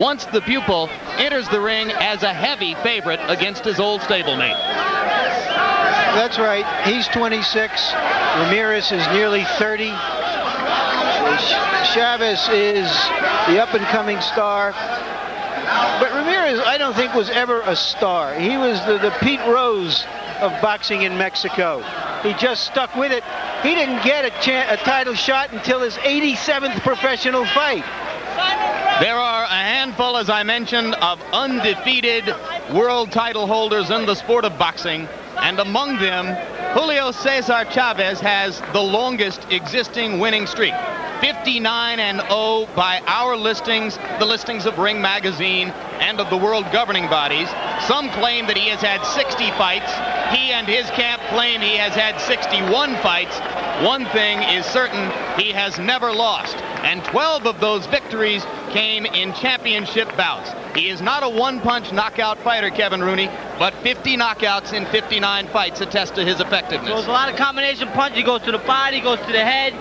once the pupil enters the ring as a heavy favorite against his old stablemate. That's right. He's 26. Ramirez is nearly 30. Chavez is the up-and-coming star. But Ramirez, I don't think, was ever a star. He was the Pete Rose of boxing in Mexico. He just stuck with it. He didn't get a title shot until his 87th professional fight. There are a handful, as I mentioned, of undefeated world title holders in the sport of boxing, and among them, Julio Cesar Chavez has the longest existing winning streak. 59-0 by our listings, the listings of Ring Magazine and of the world governing bodies. Some claim that he has had 60 fights. He and his camp claim he has had 61 fights. One thing is certain, he has never lost, and 12 of those victories came in championship bouts. He is not a one-punch knockout fighter, Kevin Rooney, but 50 knockouts in 59 fights attest to his effectiveness. So there's a lot of combination punches. He goes to the body, goes to the head.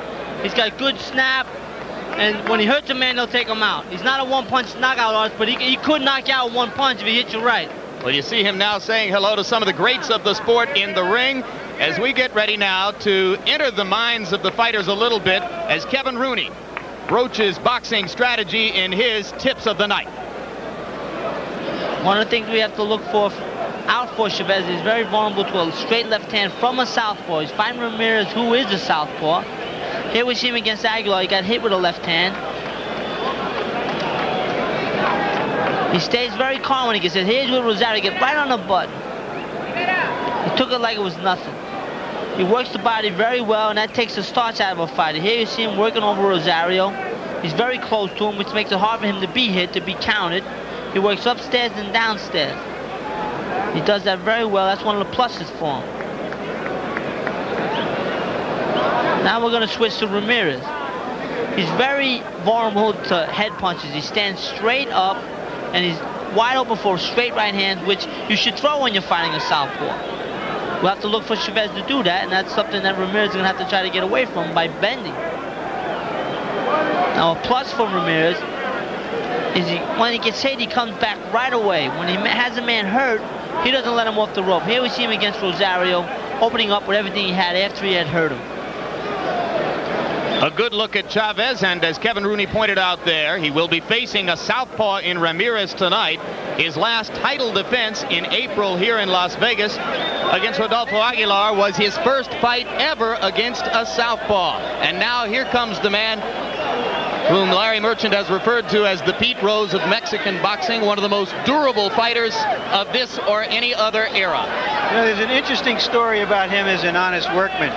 He's got good snap, and when he hurts a man, he'll take him out. He's not a one-punch knockout artist, but he could knock you out with one punch if he hits you right. Well, you see him now saying hello to some of the greats of the sport in the ring as we get ready now to enter the minds of the fighters a little bit as Kevin Rooney broaches boxing strategy in his tips of the night. One of the things we have to look out for Chavez is very vulnerable to a straight left hand from a southpaw. He's fighting Ramirez, who is a southpaw. Here we see him against Aguilar. He got hit with a left hand. He stays very calm when he gets hit. Here's with Rosario. He gets right on the butt. He took it like it was nothing. He works the body very well, and that takes the starch out of a fighter. Here you see him working over Rosario. He's very close to him, which makes it hard for him to be hit, to be counted. He works upstairs and downstairs. He does that very well. That's one of the pluses for him. Now we're going to switch to Ramirez. He's very vulnerable to head punches. He stands straight up, and he's wide open for straight right hands, which you should throw when you're fighting a southpaw. We'll have to look for Chavez to do that, and that's something that Ramirez is going to have to try to get away from by bending. Now a plus for Ramirez is when he gets hit, he comes back right away. When he has a man hurt, he doesn't let him off the rope. Here we see him against Rosario, opening up with everything he had after he had hurt him. A good look at Chavez, and as Kevin Rooney pointed out there, he will be facing a southpaw in Ramirez tonight. His last title defense in April here in Las Vegas against Rodolfo Aguilar was his first fight ever against a southpaw. And now here comes the man whom Larry Merchant has referred to as the Pete Rose of Mexican boxing, one of the most durable fighters of this or any other era. You know, there's an interesting story about him as an honest workman.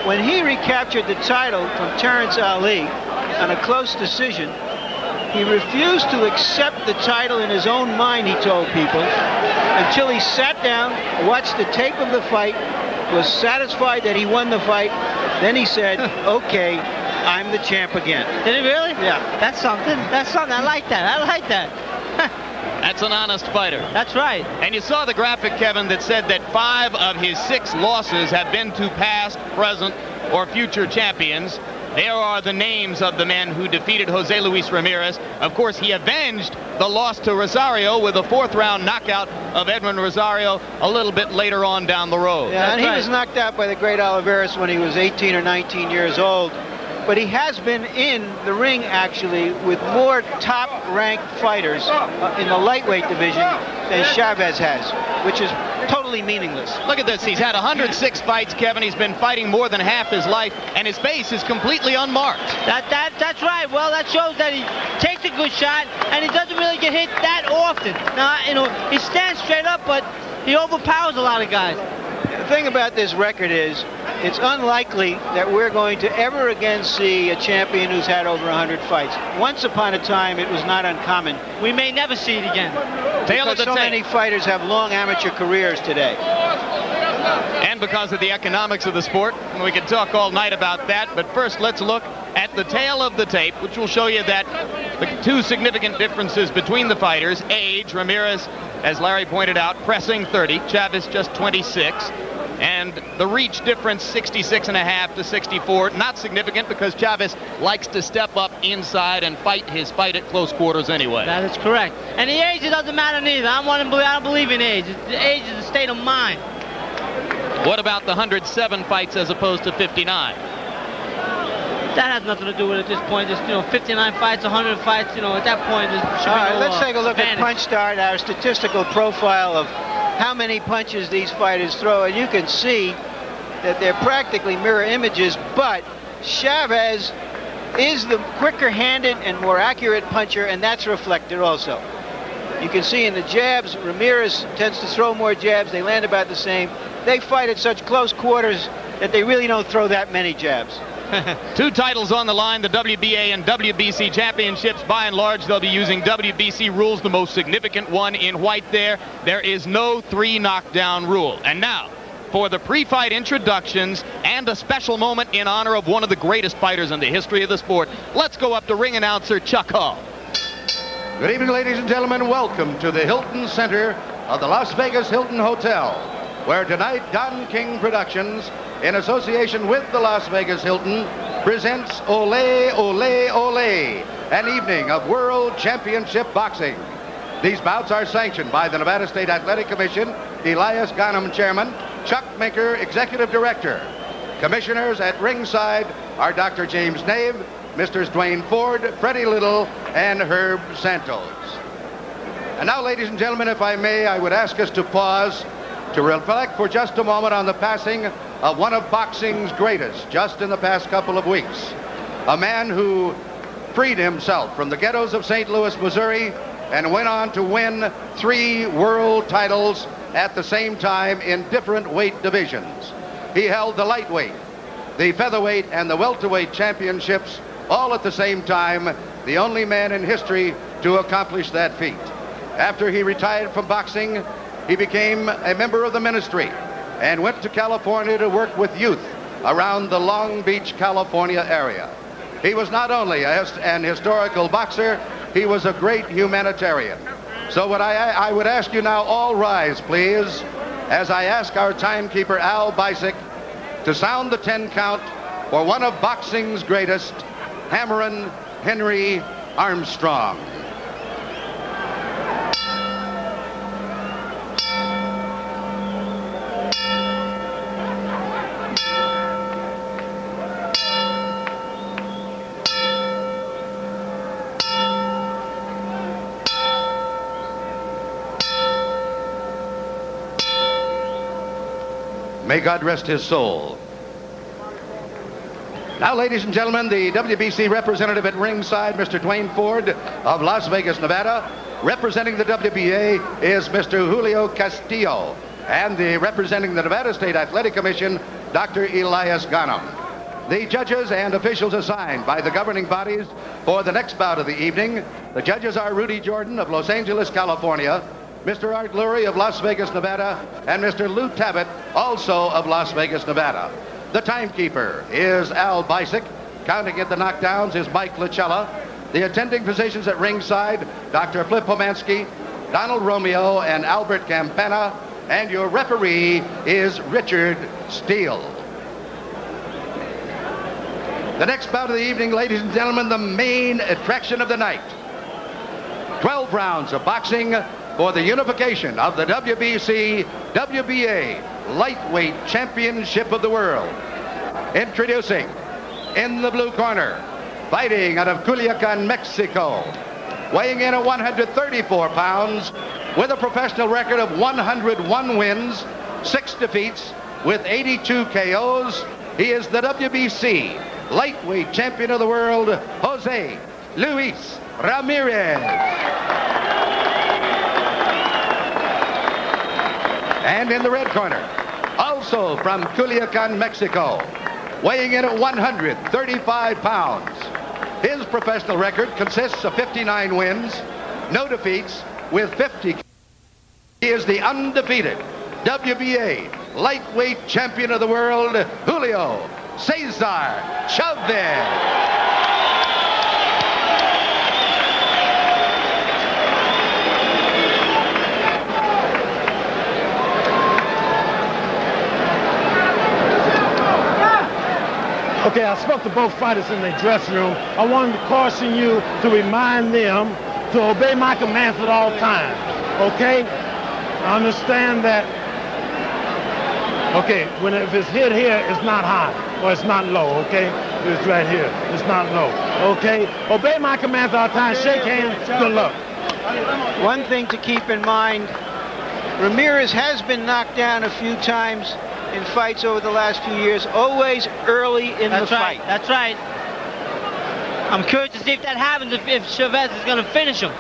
When he recaptured the title from Terrence Ali on a close decision, he refused to accept the title in his own mind, he told people, until he sat down, watched the tape of the fight, was satisfied that he won the fight. Then he said, okay, I'm the champ again. Did he really? Yeah. That's something. That's something. I like that. I like that. That's an honest fighter. That's right. And you saw the graphic, Kevin, that said that 5 of his 6 losses have been to past, present, or future champions. There are the names of the men who defeated Jose Luis Ramirez. Of course, he avenged the loss to Rosario with a 4th-round knockout of Edwin Rosario a little bit later on down the road. Yeah, and he was knocked out by the great Oliveras when he was 18 or 19 years old. But he has been in the ring, actually, with more top-ranked fighters in the lightweight division than Chavez has, which is totally meaningless. Look at this. He's had 106 fights, Kevin. He's been fighting more than half his life, and his face is completely unmarked. That's right. Well, that shows that he takes a good shot, and he doesn't really get hit that often. Now, you know, he stands straight up, but he overpowers a lot of guys. The thing about this record is, it's unlikely that we're going to ever again see a champion who's had over 100 fights. Once upon a time, it was not uncommon. We may never see it again. Because so many fighters have long amateur careers today. And because of the economics of the sport, we could talk all night about that. But first, let's look at the tail of the tape, which will show you that the 2 significant differences between the fighters: age, Ramirez, as Larry pointed out, pressing 30, Chavez just 26. And the reach difference, 66.5 to 64, not significant because Chavez likes to step up inside and fight his fight at close quarters anyway. That is correct. And the age, it doesn't matter neither. I don't believe in age. The age is a state of mind. What about the 107 fights as opposed to 59? That has nothing to do with it at this point. Just, 59 fights, 100 fights, at that point. All right, let's take a look at Punch Start, our statistical profile of how many punches these fighters throw. And you can see that they're practically mirror images, but Chavez is the quicker-handed and more accurate puncher, and that's reflected also. You can see in the jabs, Ramirez tends to throw more jabs. They land about the same. They fight at such close quarters that they really don't throw that many jabs. 2 titles on the line, the WBA and WBC championships. By and large, they'll be using WBC rules, the most significant one in white there. There is no 3 knockdown rule. And now, for the pre-fight introductions and a special moment in honor of one of the greatest fighters in the history of the sport, let's go up to ring announcer Chuck Hull. Good evening, ladies and gentlemen. Welcome to the Hilton Center of the Las Vegas Hilton Hotel, where tonight Don King Productions, in association with the Las Vegas Hilton, presents Olé, Olé, Olé, an evening of World Championship Boxing. These bouts are sanctioned by the Nevada State Athletic Commission, Elias Ghanem, Chairman, Chuck Minker, Executive Director. Commissioners at ringside are Dr. James Nave, Mr. Dwayne Ford, Freddie Little, and Herb Santos. And now, ladies and gentlemen, if I may, I would ask us to pause to reflect for just a moment on the passing of one of boxing's greatest just in the past couple of weeks. A man who freed himself from the ghettos of St. Louis, Missouri, and went on to win 3 world titles at the same time in different weight divisions. He held the lightweight, the featherweight, and the welterweight championships all at the same time, the only man in history to accomplish that feat. After he retired from boxing, he became a member of the ministry and went to California to work with youth around the Long Beach, California area. He was not only an historical boxer, he was a great humanitarian. So what I would ask you now, all rise, please, as I ask our timekeeper, Al Bisick, to sound the 10 count for one of boxing's greatest, Hammerin' Henry Armstrong. May God rest his soul. Now, ladies and gentlemen, the WBC representative at ringside, Mr. Dwayne Ford of Las Vegas, Nevada. Representing the WBA is Mr. Julio Castillo. And representing the Nevada State Athletic Commission, Dr. Elias Ghanem. The judges and officials assigned by the governing bodies for the next bout of the evening. The judges are Rudy Jordan of Los Angeles, California, Mr. Art Lurie of Las Vegas, Nevada, and Mr. Lou Tabbitt, also of Las Vegas, Nevada. The timekeeper is Al Bisick. Counting at the knockdowns is Mike Lachella. The attending physicians at ringside, Dr. Flip Pomansky, Donald Romeo, and Albert Campana. And your referee is Richard Steele. The next bout of the evening, ladies and gentlemen, the main attraction of the night. 12 rounds of boxing for the unification of the WBC, WBA Lightweight Championship of the World. Introducing, in the blue corner, fighting out of Culiacan, Mexico, weighing in at 134 pounds, with a professional record of 101 wins, 6 defeats, with 82 KOs. He is the WBC Lightweight Champion of the World, Jose Luis Ramirez. And in the red corner, also from Culiacan, Mexico, weighing in at 135 pounds. His professional record consists of 59 wins, no defeats, with 50. He is the undefeated WBA Lightweight Champion of the World, Julio Cesar Chavez. spoke to both fighters in their dressing room. I wanted to caution you to remind them to obey my commands at all times, okay? I understand that, okay, if it's hit here, it's not high, or it's not low, okay? It's right here, it's not low, okay? Obey my commands at all times, shake hands, good luck. One thing to keep in mind, Ramirez has been knocked down a few times in fights over the last few years, always early in the fight. That's right. I'm curious to see if that happens, if Chavez is going to finish him.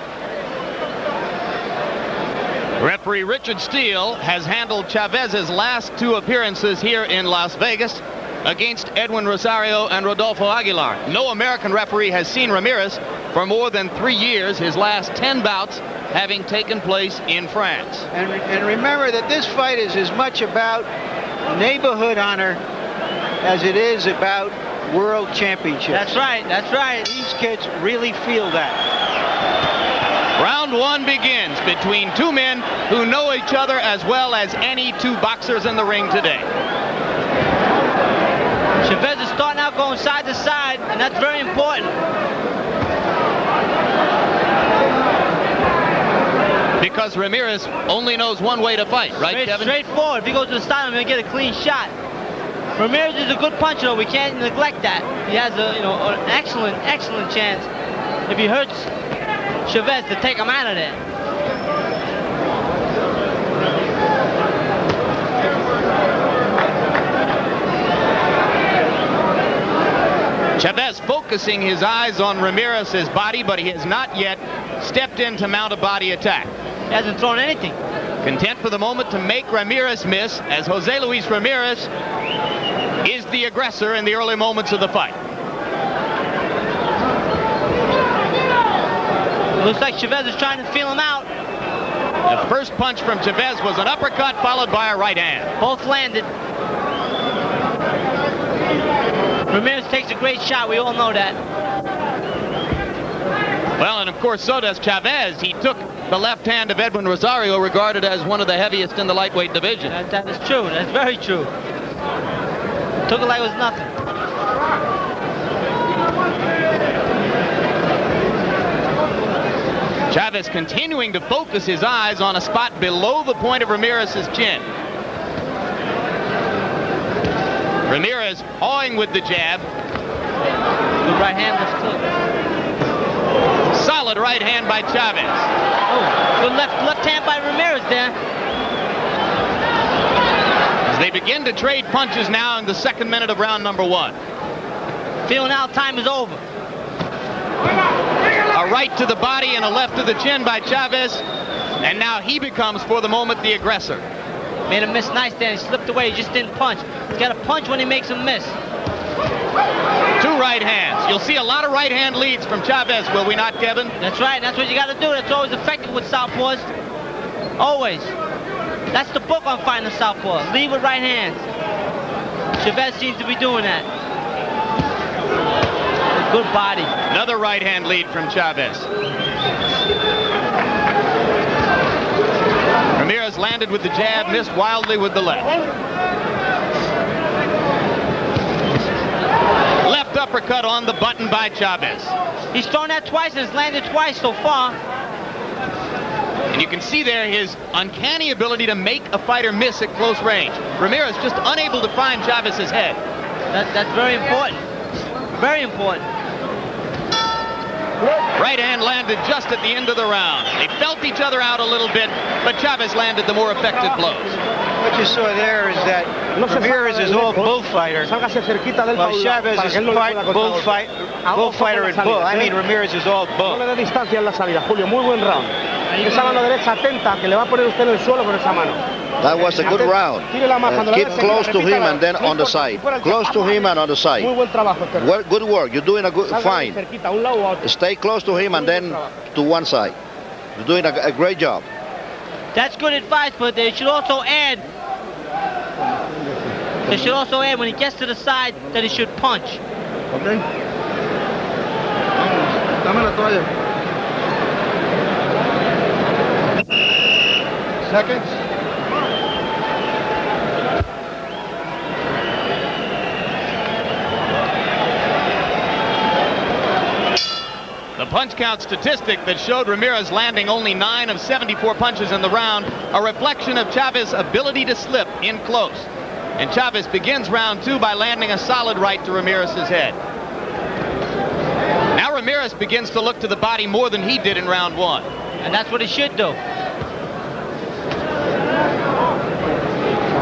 Referee Richard Steele has handled Chavez's last 2 appearances here in Las Vegas against Edwin Rosario and Rodolfo Aguilar. No American referee has seen Ramirez for more than 3 years, his last 10 bouts having taken place in France. And remember that this fight is as much about neighborhood honor as it is about world championships. That's right, that's right. These kids really feel that. Round 1 begins between 2 men who know each other as well as any 2 boxers in the ring today. Chavez is starting out going side to side, and that's very important. Because Ramirez only knows one way to fight, right, Kevin? Straightforward. If he goes to the side, I'm going to get a clean shot. Ramirez is a good puncher, though. We can't neglect that. He has an excellent chance if he hurts Chavez to take him out of there. Chavez focusing his eyes on Ramirez's body, but he has not yet stepped in to mount a body attack. He hasn't thrown anything. Content for the moment to make Ramirez miss, as Jose Luis Ramirez is the aggressor in the early moments of the fight. It looks like Chavez is trying to feel him out. The first punch from Chavez was an uppercut followed by a right hand. Both landed. Ramirez takes a great shot, we all know that. Well, and of course, so does Chavez. He took the left hand of Edwin Rosario, regarded as one of the heaviest in the lightweight division. That is true, that's very true. Took it like it was nothing. Chavez continuing to focus his eyes on a spot below the point of Ramirez's chin. Ramirez pawing with the jab. Good right hand, left hook. Solid right hand by Chavez. Oh, good left hand by Ramirez there. As they begin to trade punches now in the 2nd minute of round number 1. Feeling out time is over. A right to the body and a left to the chin by Chavez. And now he becomes, for the moment, the aggressor. Made him miss nice there. He slipped away. He just didn't punch. He's got to punch when he makes him miss. 2 right hands. You'll see a lot of right hand leads from Chavez, will we not, Kevin? That's right. That's what you got to do. That's always effective with southpaws. Always. That's the book on fighting the southpaw. Lead with right hands. Chavez seems to be doing that. Good body. Another right hand lead from Chavez. Ramirez landed with the jab, missed wildly with the left. Left uppercut on the button by Chavez. He's thrown that twice and has landed twice so far. And you can see there his uncanny ability to make a fighter miss at close range. Ramirez just unable to find Chavez's head. That's very important. Very important. Right hand landed just at the end of the round. They felt each other out a little bit, but Chavez landed the more effective blows. What you saw there is that Ramirez is all bullfighter, while Chavez is part bullfighter and bull. I mean, Ramirez is all bull. No le dé distancia en la salida, Julio. Muy buen round. Esa mano derecha atenta que le va a poner usted en el suelo con esa mano. That was a good round. Keep close to him and then on the side. Close to him and on the side. Good work. You're doing a good, fine. Stay close to him and then to one side. You're doing a great job. That's good advice, but they should also add. They should also add when he gets to the side that he should punch. Okay. Dame la toalla. Seconds. punch count statistic that showed Ramirez landing only 9 of 74 punches in the round, a reflection of Chavez's ability to slip in close. And Chavez begins round 2 by landing a solid right to Ramirez's head. Now Ramirez begins to look to the body more than he did in round 1. And that's what he should do.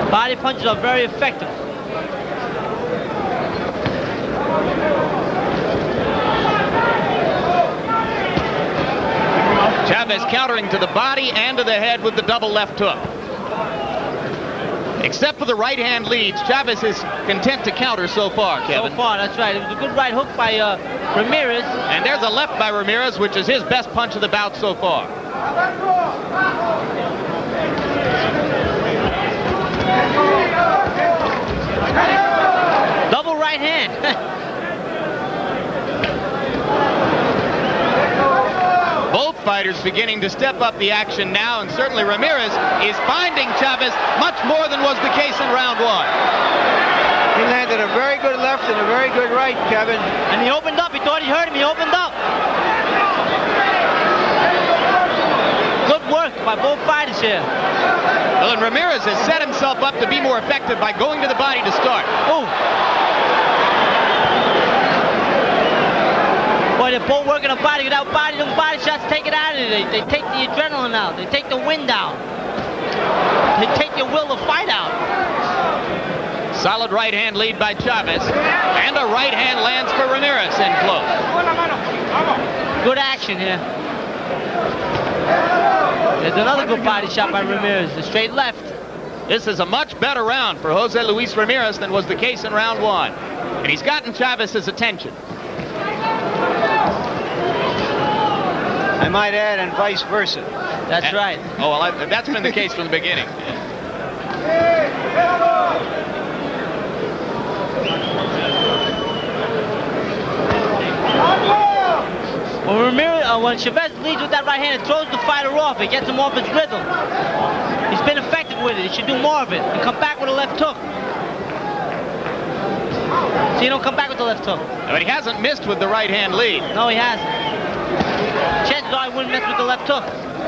Body punches are very effective. Chavez countering to the body and to the head with the double left hook. Except for the right hand leads, Chavez is content to counter so far, Kevin. So far, that's right. It was a good right hook by Ramirez. And there's a left by Ramirez, which is his best punch of the bout so far. Double right hand. Both fighters beginning to step up the action now, and certainly Ramirez is finding Chavez much more than was the case in round 1. He landed a very good left and a very good right, Kevin. And he opened up. He thought he hurt him. He opened up. Good work by both fighters here. Well, and Ramirez has set himself up to be more effective by going to the body to start. Oh. Boy, they're both working the body. Without body, those body shots take it out of you. They take the adrenaline out. They take the wind out. They take your will to fight out. Solid right hand lead by Chavez. And a right hand lands for Ramirez in close. Good action here. There's another good body shot by Ramirez. The straight left. This is a much better round for Jose Luis Ramirez than was the case in round 1. And he's gotten Chavez's attention. I might add, and vice versa. That's right. Oh, well, that's been the case from the beginning. When Chavez leads with that right hand, it throws the fighter off. It gets him off his rhythm. He's been effective with it. He should do more of it. And come back with a left hook. So you don't come back with the left hook. But he hasn't missed with the right hand lead. No, he hasn't. Chances are he wouldn't miss with the left hook.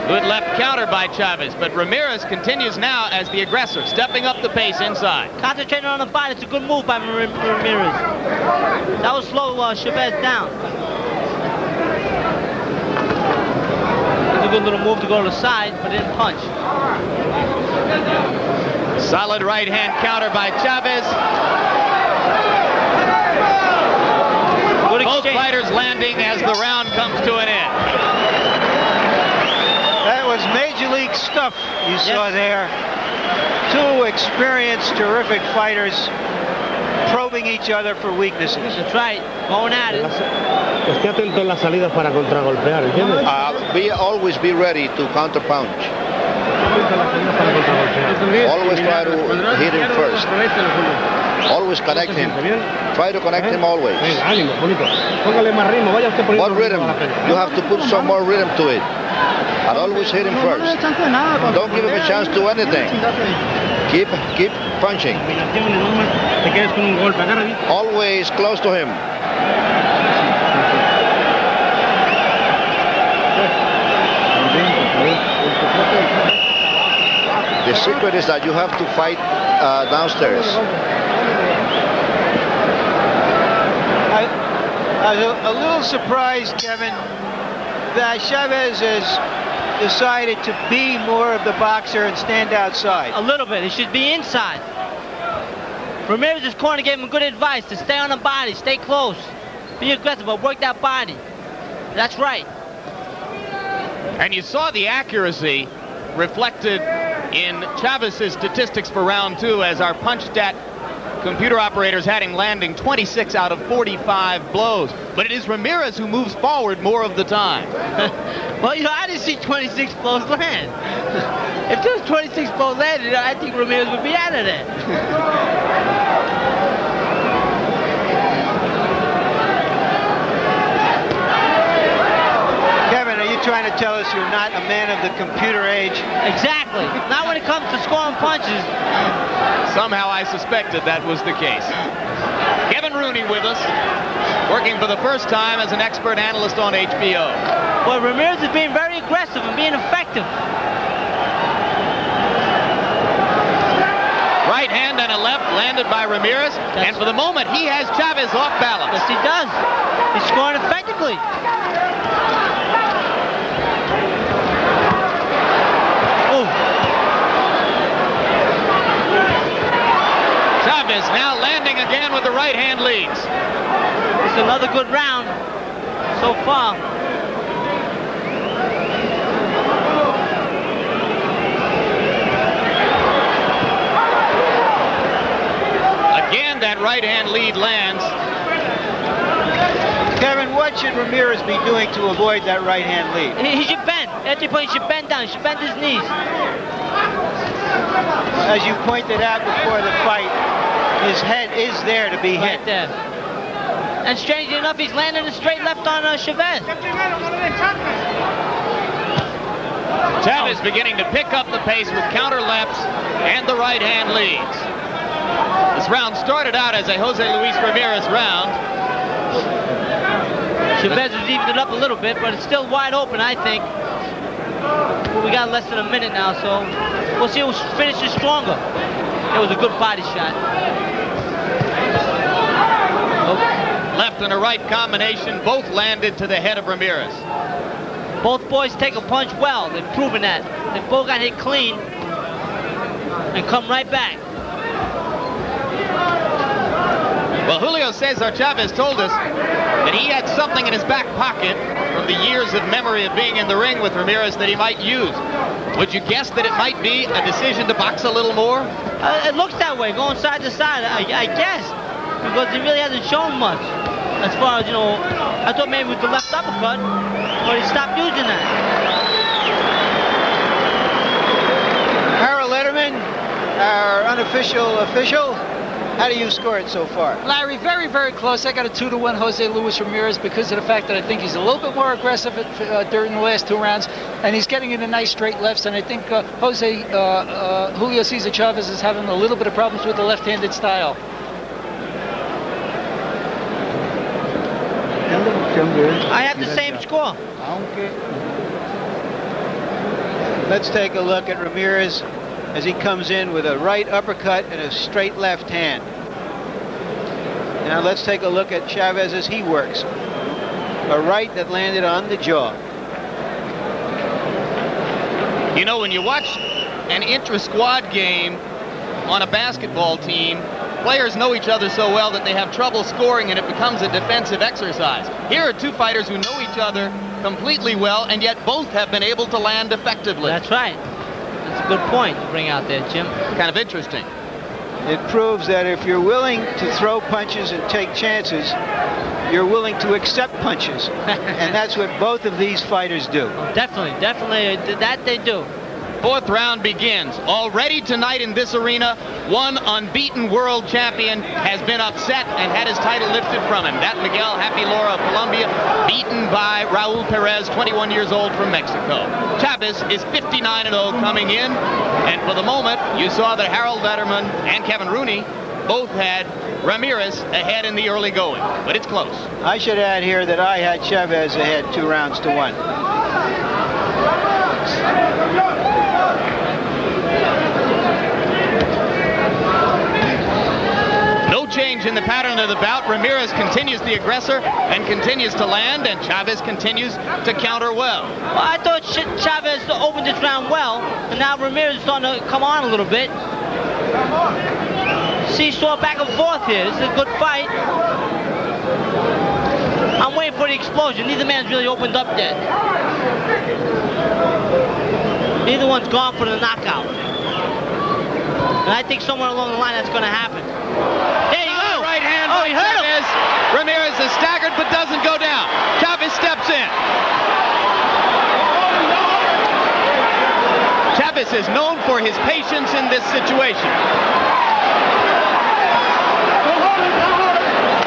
Good left counter by Chavez, but Ramirez continues now as the aggressor, stepping up the pace inside. Concentrating on the body. It's a good move by Ramirez. That will slow Chavez down. It's a good little move to go to the side, but didn't punch. Solid right hand counter by Chavez. Both fighters landing as the round comes to an end. That was major league stuff you saw there. Two experienced, terrific fighters probing each other for weaknesses. That's right, going at it. Esté atento en las salidas para contragolpear, ¿entiendes? Always be ready to counter punch. Always try to hit him first. Always connect him. Try to connect him always. What rhythm? You have to put some more rhythm to it. And always hit him first. Don't give him a chance to anything. Keep punching. Always close to him. The secret is that you have to fight downstairs. I was a little surprised, Kevin, that Chavez has decided to be more of the boxer and stand outside. A little bit. He should be inside. Ramirez's corner gave him good advice to stay on the body, stay close, be aggressive, but work that body. That's right. And you saw the accuracy reflected in Chavez's statistics for round 2 as our punch stat computer operators had him landing 26 out of 45 blows. But it is Ramirez who moves forward more of the time. Well, you know, I didn't see 26 blows land. If there was 26 blows landed, I think Ramirez would be out of there. Kevin, are you trying to tell us you're not a man of the computer age? Exactly. Not when it comes to scoring punches. Somehow I suspected that was the case. Kevin Rooney with us. working for the first time as an expert analyst on HBO. Well, Ramirez is being very aggressive and being effective. Right hand and a left landed by Ramirez, and for the moment he has Chavez off balance. Yes, he does. He's scoring effectively. Oh. Chavez now landing again with the right hand leads. It's another good round so far. Again, that right hand lead lands. Kevin, what should Ramirez be doing to avoid that right hand lead? He should bend. At the point, he should bend down. He should bend his knees. As you pointed out before the fight, his head is there to be hit. Right there. And strangely enough, he's landing a straight left on Chavez. Chavez beginning to pick up the pace with counter lefts and the right hand leads. This round started out as a Jose Luis Ramirez round. Chavez has evened it up a little bit, but it's still wide open, I think. Well, we got less than a minute now, so we'll see who finishes stronger. It was a good body shot. Left and a right combination, both landed to the head of Ramirez. Both boys take a punch well. They've proven that. They both got hit clean and come right back. Well, Julio Cesar Chavez told us that he had something in his back pocket from the years of memory of being in the ring with Ramirez that he might use. Would you guess that it might be a decision to box a little more? It looks that way, going side to side, I guess, because he really hasn't shown much. As far as, you know, I thought maybe with the left uppercut, but he stopped using that. Harold Letterman, our unofficial official. How do you score it so far? Larry, very, very close. I got a 2-1 Jose Luis Ramirez because of the fact that I think he's a little bit more aggressive during the last 2 rounds, and he's getting into nice straight lefts, and I think Julio Cesar Chavez is having a little bit of problems with the left-handed style. I have the same score. Let's take a look at Ramirez as he comes in with a right uppercut and a straight left hand. Now let's take a look at Chavez as he works. A right that landed on the jaw. You know, when you watch an intra-squad game on a basketball team, players know each other so well that they have trouble scoring and it becomes a defensive exercise. Here are two fighters who know each other completely well and yet both have been able to land effectively. That's right. That's a good point to bring out there, Jim. Kind of interesting. It proves that if you're willing to throw punches and take chances, you're willing to accept punches. And that's what both of these fighters do. Definitely, that they do. Fourth round begins. Already tonight in this arena, one unbeaten world champion has been upset and had his title lifted from him. That Miguel Happy Laura of Colombia, beaten by Raul Perez, 21 years old from Mexico. Chavez is 59-0 coming in, and for the moment, you saw that Harold Letterman and Kevin Rooney both had Ramirez ahead in the early going, but it's close. I should add here that I had Chavez ahead 2-1. No change in the pattern of the bout. Ramirez continues the aggressor and continues to land, and Chavez continues to counter well. Well, I thought Chavez opened this round well, and now Ramirez is starting to come on a little bit. Seesaw back and forth here. This is a good fight. I'm waiting for the explosion. Neither man's really opened up yet. Neither one's gone for the knockout. And I think somewhere along the line that's going to happen. There you go. Right hand by he hurt Chavez. Him. Ramirez is staggered but doesn't go down. Chavez steps in. Chavez is known for his patience in this situation.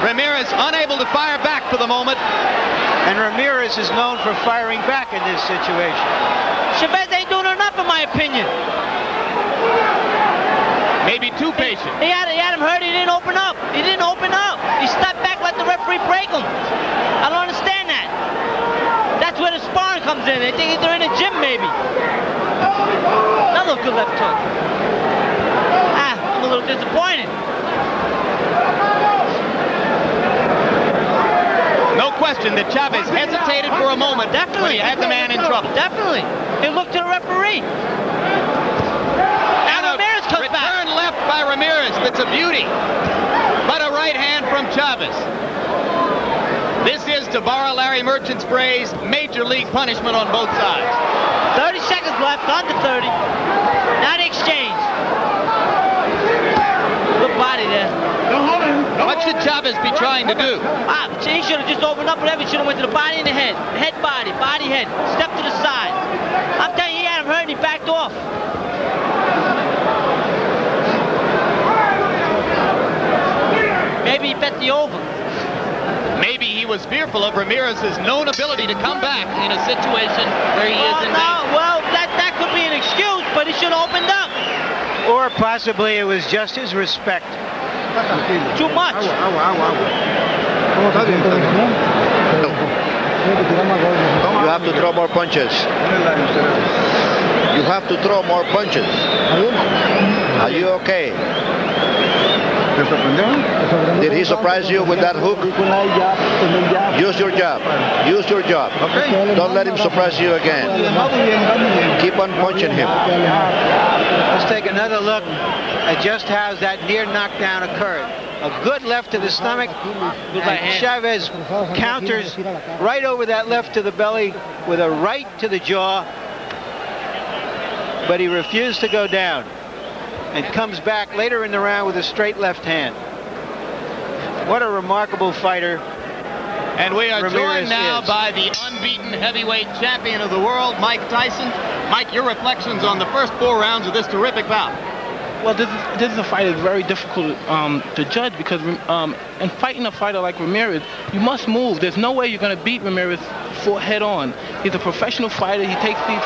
Ramirez unable to fire back for the moment. And Ramirez is known for firing back in this situation. Chavez ain't doing enough, in my opinion. Maybe too patient. He had him hurt. He didn't open up. He stepped back like let the referee break him. I don't understand that. That's where the sparring comes in. They think they're in a gym, maybe. Another good left hook. I'm a little disappointed. No question that Chavez hesitated for a moment. Definitely. When he had the man in trouble. Definitely. He looked to the referee. And Ramirez comes back. Return left by Ramirez. That's a beauty. But a right hand from Chavez. This is, to borrow Larry Merchant's phrase, major league punishment on both sides. 30 seconds left, under 30. Now the exchange. Good body there. What should Chavez be trying to do? He should have just opened up whatever. He should have went to the body and the head. Head, body, head. Step to the side. I'm telling you, he had him hurt and he backed off. Maybe he bet the over. Maybe he was fearful of Ramirez's known ability to come back in a situation where he is in danger. Well, that could be an excuse, but he should have opened up. Or possibly it was just his respect. Too much. You have to throw more punches. You have to throw more punches. Are you okay? Did he surprise you with that hook? Use your jab. Use your jab. Okay. Don't let him surprise you again. Keep on punching him. Let's take another look at just how that near knockdown occurred. A good left to the stomach, and Chavez counters right over that left to the belly with a right to the jaw, but he refused to go down and comes back later in the round with a straight left hand. What a remarkable fighter. And we are Ramirez joined now is. by the unbeaten heavyweight champion of the world, Mike Tyson. Mike, your reflections on the first 4 rounds of this terrific bout. Well, this is a fight that's very difficult to judge because in fighting a fighter like Ramirez, you must move. There's no way you're going to beat Ramirez head on. He's a professional fighter. He takes these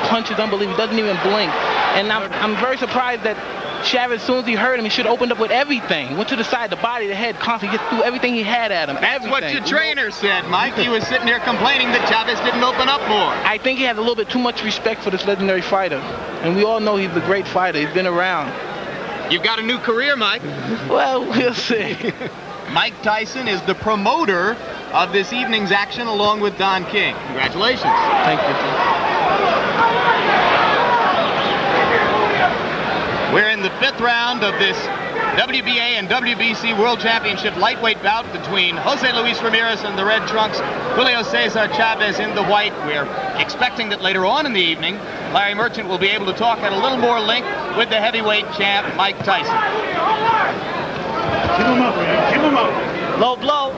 punches unbelievable. He doesn't even blink. And I'm very surprised that Chavez, as soon as he heard him, he should have opened up with everything. He went to the side, the body, the head, constantly just threw everything he had at him. That's what your trainer said, Mike. He was sitting here complaining that Chavez didn't open up more. I think he has a little bit too much respect for this legendary fighter. And we all know he's a great fighter. He's been around. You've got a new career, Mike. Well, we'll see. Mike Tyson is the promoter of this evening's action along with Don King. Congratulations. Thank you. We're in the 5th round of this WBA and WBC World Championship lightweight bout between Jose Luis Ramirez in the red trunks, Julio Cesar Chavez in the white. We're expecting that later on in the evening, Larry Merchant will be able to talk at a little more length with the heavyweight champ, Mike Tyson. Keep him up, man. Keep him up. Low blow.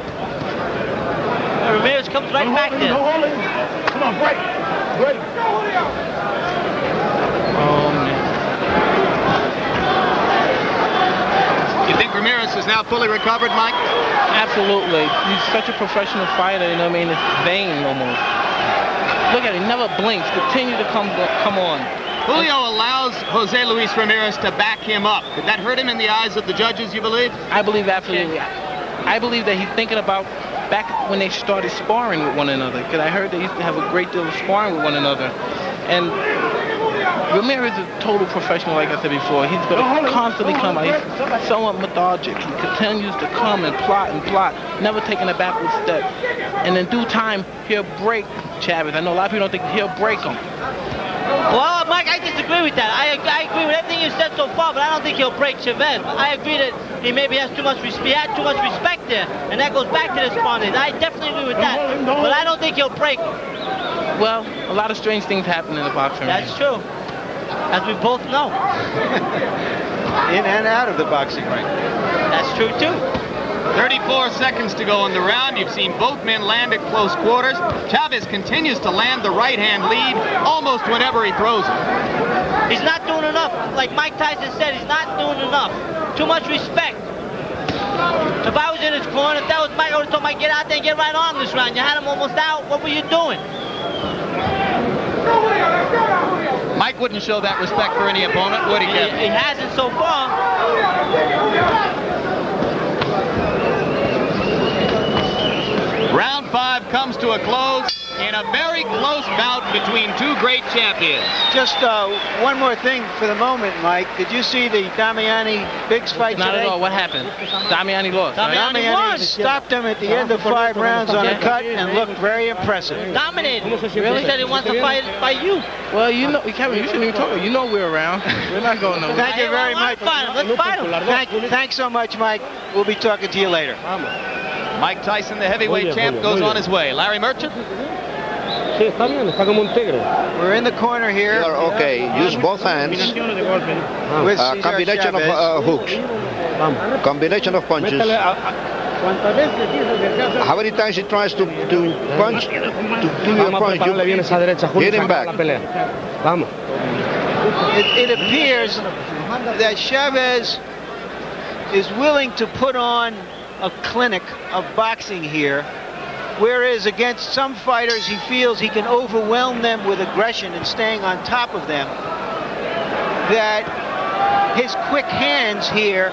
Ramirez comes right back there. Come on, break. Break. Oh, man. You think Ramirez is now fully recovered, Mike? Absolutely. He's such a professional fighter, you know what I mean? It's vain almost. Look at him, he never blinks. Continue to come on. Julio allows Jose Luis Ramirez to back him up. Did that hurt him in the eyes of the judges, you believe? I believe absolutely. I believe that he's thinking about back when they started sparring with one another, because I heard they used to have a great deal of sparring with one another. And Ramirez is a total professional, like I said before. He's going to constantly come out. He's somewhat lethargic. He continues to come and plot, never taking a backward step. And in due time, he'll break Chavez. I know a lot of people don't think he'll break him. Well, Mike, I disagree with that. I agree with everything you said so far, but I don't think he'll break Chavez. I agree that he maybe has too much respect. He had too much respect there, and that goes back to the sparring. I definitely agree with that, but I don't think he'll break him. Well, a lot of strange things happen in the boxing ring. That's true, as we both know. In and out of the boxing ring. That's true too. 34 seconds to go in the round. You've seen both men land at close quarters. Chavez continues to land the right-hand lead almost whenever he throws it. He's not doing enough. Like Mike Tyson said, he's not doing enough. Too much respect. If I was in his corner, if that was Mike, I would have told Mike, get out there and get right on this round. You had him almost out. What were you doing? Mike wouldn't show that respect for any opponent, would he, Kevin? He hasn't so far. 5 comes to a close in a very close bout between two great champions. Just one more thing for the moment, Mike. Did you see the Damiani Biggs fight Not today? at all. What happened? Damiani lost. Right? Damiani stopped him at the end of 5 rounds on a cut and looked very impressive. Dominated. Really? He said he wants to fight you. Well, you know, Kevin, you shouldn't even talk. You know we're around. We're not going nowhere. Thank you very much. Let's fight him. Thanks so much, Mike. We'll be talking to you later. Mike Tyson, the heavyweight champ, goes on his way. Larry Merchant? We're in the corner here. You are okay. Use both hands. With Combination of hooks. Combination of punches. How many times he tries to punch? To do your punch. Hit him back. It appears that Chavez is willing to put on a clinic of boxing here, whereas against some fighters he feels he can overwhelm them with aggression and staying on top of them. That his quick hands here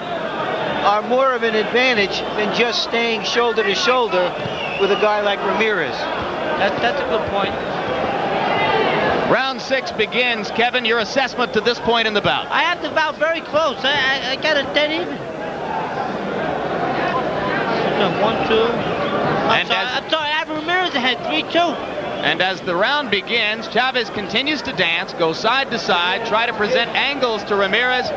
are more of an advantage than just staying shoulder to shoulder with a guy like Ramirez. That's a good point. Round 6 begins. Kevin, your assessment to this point in the bout? I have the bout very close. I got it dead even. 1, 2. I'm sorry, I have Ramirez ahead, 3-2. And as the round begins, Chavez continues to dance, go side to side, try to present angles to Ramirez,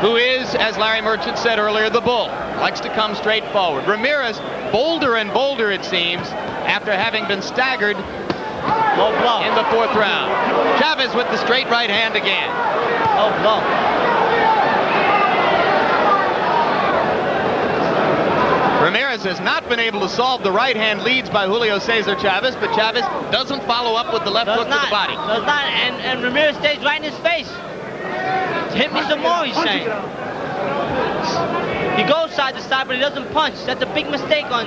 who is, as Larry Merchant said earlier, the bull. Likes to come straight forward. Ramirez, bolder and bolder, it seems, after having been staggered Low blow in the 4th round. Chavez with the straight right hand again. Low blow. Ramirez has not been able to solve the right-hand leads by Julio Cesar Chavez, but Chavez doesn't follow up with the left hook to the body. Does not, and Ramirez stays right in his face. Hit me some more, he's saying. He goes side to side, but he doesn't punch. That's a big mistake on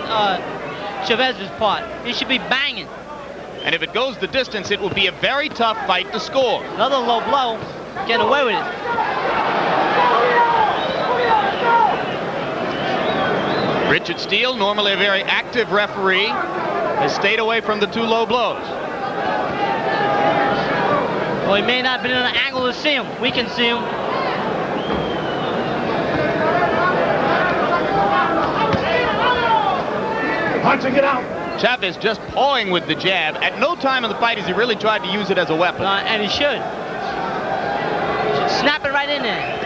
Chavez's part. He should be banging. And if it goes the distance, it will be a very tough fight to score. Another low blow, get away with it. Richard Steele, normally a very active referee, has stayed away from the 2 low blows. Well, he may not have been in an angle to see him. We can see him. Punching it out. Chavez just pawing with the jab. At no time in the fight has he really tried to use it as a weapon. And he should. Snap it right in there.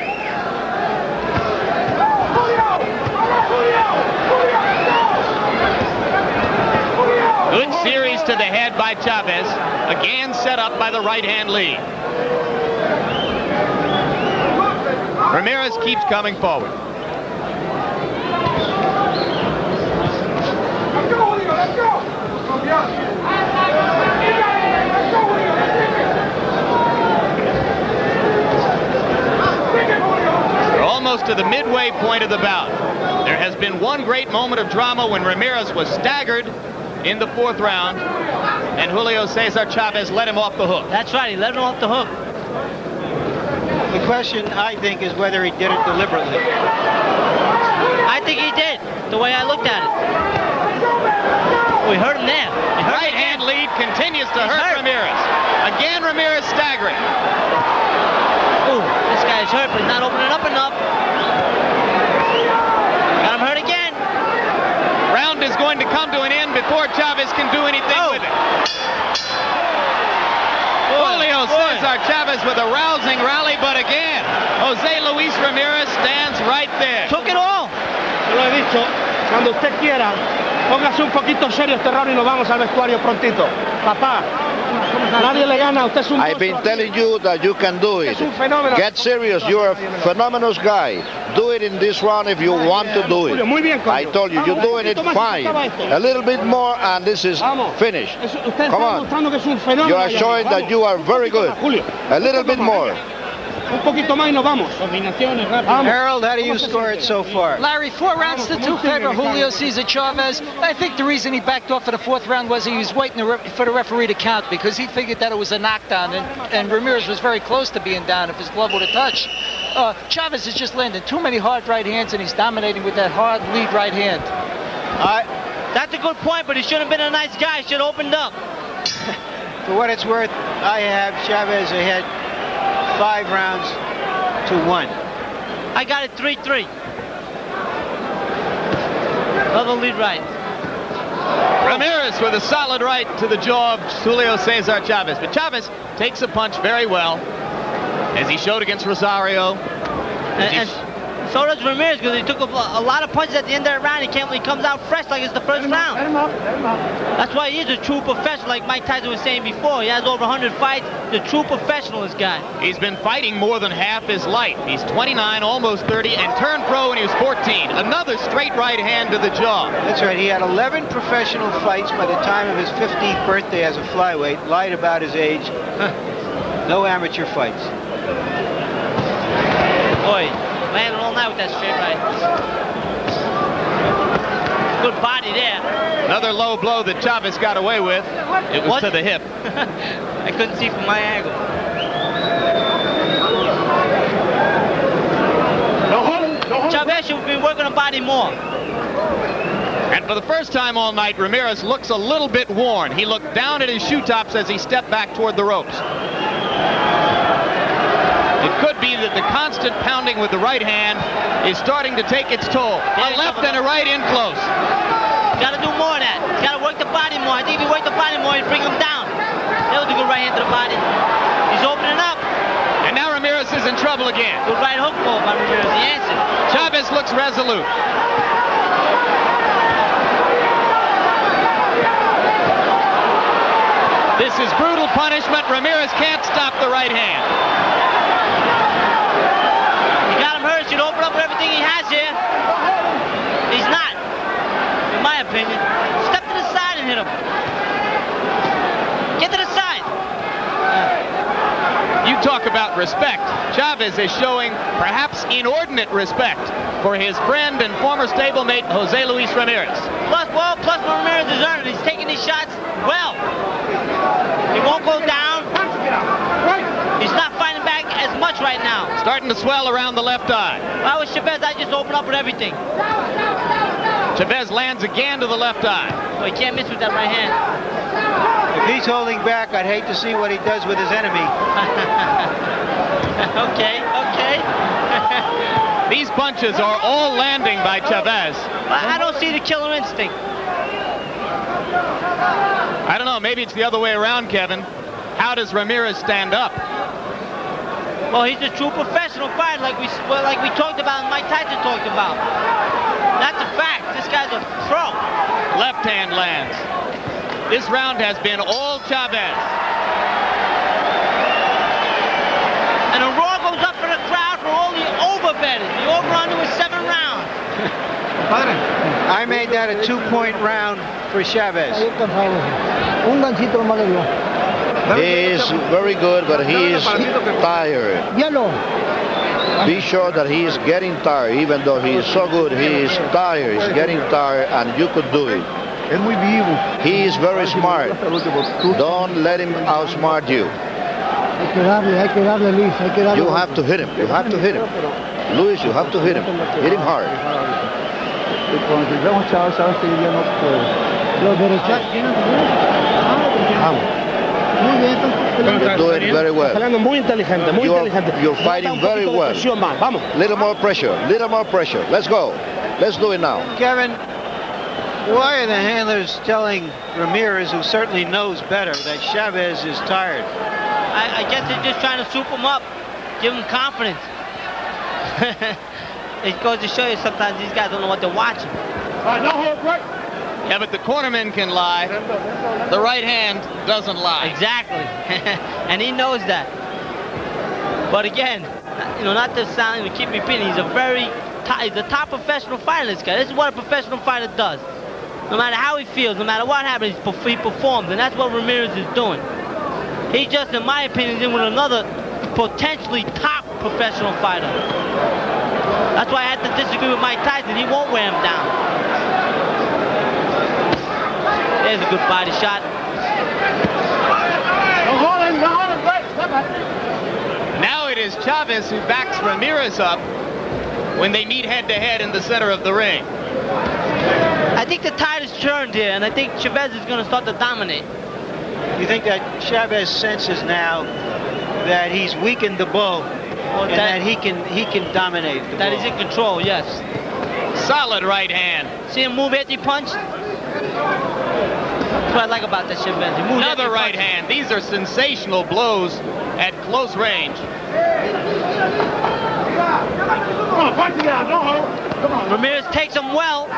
Good series to the head by Chavez. Again set up by the right-hand lead. Ramirez keeps coming forward. We're almost to the midway point of the bout. There has been one great moment of drama when Ramirez was staggered in the 4th round, and Julio Cesar Chavez let him off the hook. That's right, he let him off the hook. The question, I think, is whether he did it deliberately. I think he did, the way I looked at it. We hurt him there. Right-hand lead continues to hurt Ramirez. Again, Ramirez staggering. Ooh, this guy's hurt, but he's not opening up enough. Got him hurt again. Round is going to come to an end before Chavez can do anything with it. Julio Cesar Chavez with a rousing rally, but again, Jose Luis Ramirez stands right there. Took it all. Te lo he dicho, cuando usted quiera, póngase un poquito serio este round y nos vamos al vestuario prontito. Papá, nadie le gana, usted es un... I've been telling you that you can do it. Get serious, you're a phenomenal guy. Do it in this round if you want to do it. I told you, you're doing it fine. A little bit more and this is finished. Come on. You are showing that you are very good. A little bit more. Harold, how do you score it so far? Larry, 4 rounds to 2 favor Julio Cesar Chavez. I think the reason he backed off for the 4th round was he was waiting for the referee to count because he figured that it was a knockdown, and Ramirez was very close to being down if his glove would have touched. Chavez is just landing too many hard right hands, and he's dominating with that hard lead right hand. That's a good point, but he should have been a nice guy. Should have opened up. For what it's worth, I have Chavez ahead 5 rounds to 1. I got it 3-3. Another lead right. Ramirez with a solid right to the jaw of Julio Cesar Chavez. But Chavez takes a punch very well, as he showed against Rosario. And so does Ramirez, because he took a lot of punches at the end of the round. He comes out fresh like it's the first round. Let him up. That's why he is a true professional, like Mike Tyson was saying before. He has over 100 fights. The true professional, this guy. He's been fighting more than half his life. He's 29, almost 30, and turned pro when he was 14. Another straight right hand to the jaw. That's right. He had 11 professional fights by the time of his 15th birthday as a flyweight. Lied about his age. No amateur fights. Boy, landed all night with that straight right. Good body there. Another low blow that Chavez got away with. It was to the hip. I couldn't see from my angle. Chavez should be working the body more. And for the first time all night, Ramirez looks a little bit worn. He looked down at his shoe tops as he stepped back toward the ropes. It could be that the constant pounding with the right hand is starting to take its toll. A left and a right in close. Got to do more of that. Got to work the body more. I think if he worked the body more, he'd bring him down. That was a good right hand to the body. He's opening up. And now Ramirez is in trouble again. Good right hook ball by Ramirez. He answered. Chavez looks resolute. This is brutal punishment. Ramirez can't stop the right hand. He got him hurt. Should open up with everything he has here. He's not, in my opinion. Step to the side and hit him. Get to the side. You talk about respect. Chavez is showing perhaps inordinate respect for his friend and former stablemate Jose Luis Ramirez. Plus Ramirez is earning. He's taking his shots well. He won't go down. He's not fighting back as much right now. Starting to swell around the left eye. If I was Chavez, I'd just open up with everything. Chavez lands again to the left eye. So he can't miss with that right hand. If he's holding back, I'd hate to see what he does with his enemy. Okay. These punches are all landing by Chavez. I don't see the killer instinct. I don't know, maybe it's the other way around, Kevin. How does Ramirez stand up? Well, he's a true professional fighter, like we talked about and Mike Tyson talked about. That's a fact. This guy's a pro. Left hand lands. This round has been all Chavez. And a roar goes up for the crowd for all the over-betters. The over-under was 7 rounds. I made that a 2-point round for Chavez. He is very good, but he is tired. Be sure that he is getting tired. Even though he is so good, he is tired. He's getting tired, and you could do it. He is very smart. Don't let him outsmart you. You have to hit him. You have to hit him. Luis, you have to hit him. Hit him hard. You're doing very well. You're fighting very well. Little more pressure. Little more pressure. Let's go. Let's do it now. Kevin, why are the handlers telling Ramirez, who certainly knows better, that Chavez is tired? I guess they're just trying to soup him up, give him confidence. It goes to show you sometimes these guys don't know what they're watching. Yeah, but the cornerman can lie. The right hand doesn't lie. Exactly. And he knows that. But again, not to sound, keep repeating, he's a top professional fighter, this guy. This is what a professional fighter does. No matter how he feels, no matter what happens, he performs, and that's what Ramirez is doing. He just, in my opinion, is in with another potentially top professional fighter. That's why I had to disagree with Mike Tyson. He won't wear him down. There's a good body shot. Now it is Chavez who backs Ramirez up when they meet head-to-head in the center of the ring. I think the tide has turned here, and I think Chavez is going to start to dominate. You think that Chavez senses now that he's weakened the bull, and that he can dominate the bull? That he's in control, yes. Solid right hand. See him move after he punched? That's what I like about that Chavez. He moves Another right hand. These are sensational blows at close range. Come on, punch it out. Come on. Ramirez takes him well.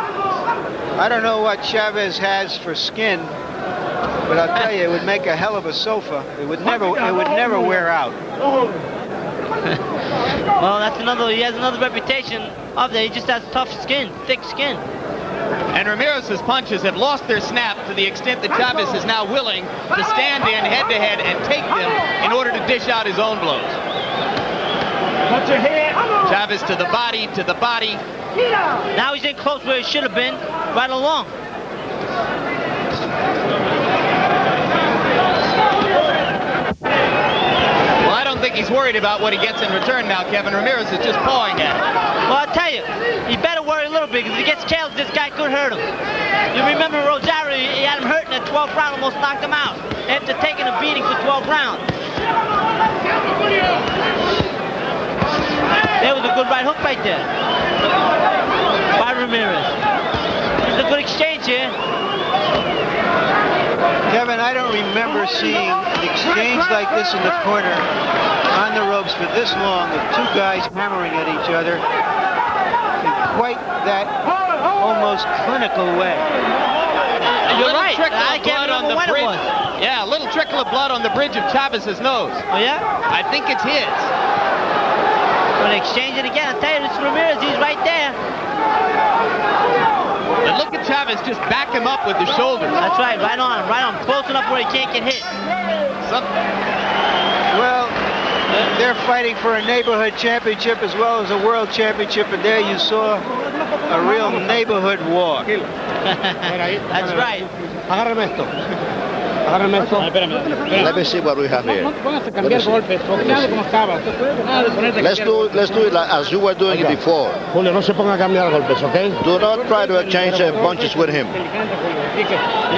I don't know what Chavez has for skin, but I'll tell you, it would make a hell of a sofa. It would never wear out. Well, that's another. He has another reputation of that. He just has tough skin, thick skin. And Ramirez's punches have lost their snap to the extent that Chavez is now willing to stand in head-to-head and take them in order to dish out his own blows. Punch your head. Chavez to the body, to the body. Now he's in close where he should have been, right along. Well, I don't think he's worried about what he gets in return now, Kevin. Ramirez is just pawing at him. Well, I'll tell you, he better worry a little bit, because if he gets careless, this guy could hurt him. You remember Rosario, he had him hurt in the 12th round, almost knocked him out, after taking a beating for 12 rounds. There was a good right hook right there by Ramirez. It's a good exchange here. Kevin, I don't remember seeing an exchange like this in the corner on the ropes for this long, with two guys hammering at each other in quite that almost clinical way. You're right. I can't remember when it was. Yeah, a little trickle of blood on the bridge of Chavez's nose. Oh, yeah? I think it's his. Going to exchange it again. I'll tell you, this Ramirez, he's right there. And look at Chavez just back him up with the shoulders. That's right, right on, close enough where he can't get hit. Well, they're fighting for a neighborhood championship as well as a world championship, and there you saw a real neighborhood war. That's right. Let me see what we have here. Let's do it like as you were doing it before. Julio, no se ponga a cambiar golpes, okay? Do not try to exchange punches with him.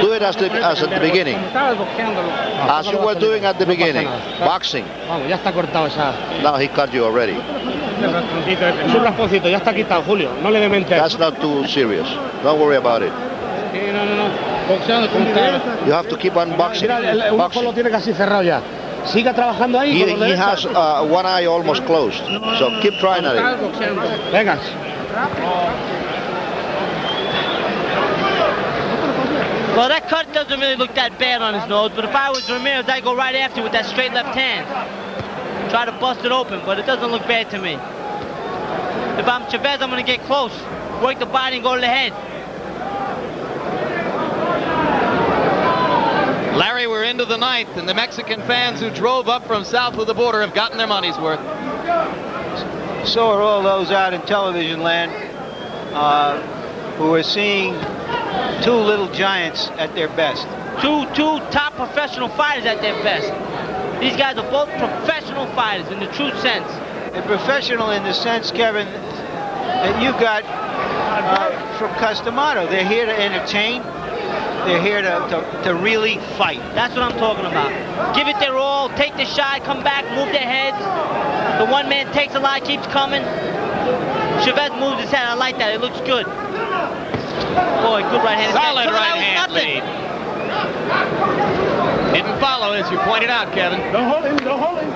Do it as at the beginning. As you were doing at the beginning. Boxing. Now he cut you already. That's not too serious. Don't worry about it. You have to keep on boxing. He has one eye almost closed, so keep trying at it. Well, that cut doesn't really look that bad on his nose, but if I was Ramirez, I'd go right after with that straight left hand. Try to bust it open, but it doesn't look bad to me. If I'm Chavez, I'm going to get close, work the body and go to the head. Larry, we're into the ninth, and the Mexican fans who drove up from south of the border have gotten their money's worth. So are all those out in television land who are seeing two little giants at their best. Two top professional fighters at their best. These guys are both professional fighters in the true sense. And professional in the sense, Kevin, that you got from Customato. They're here to entertain. They're here to really fight. That's what I'm talking about. Give it their all, take the shot, come back, move their heads. The one man takes a lot, keeps coming. Chavez moves his head. I like that. It looks good. Boy, good right hand. Solid right hand lead. Didn't follow, as you pointed out, Kevin. Don't hold him.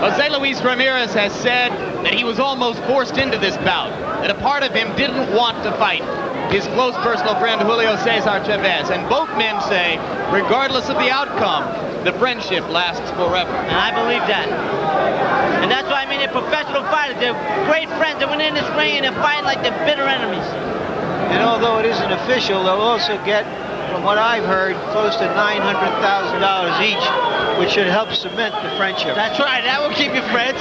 Jose Luis Ramirez has said that he was almost forced into this bout, that a part of him didn't want to fight his close personal friend Julio Cesar Chavez. And both men say, regardless of the outcome, the friendship lasts forever. And I believe that. And that's why I mean they're professional fighters. They're great friends. They went in this ring and they're fighting like they're bitter enemies. And although it isn't official, they'll also get, from what I've heard, close to $900,000 each, which should help cement the friendship. That's right. That will keep you friends.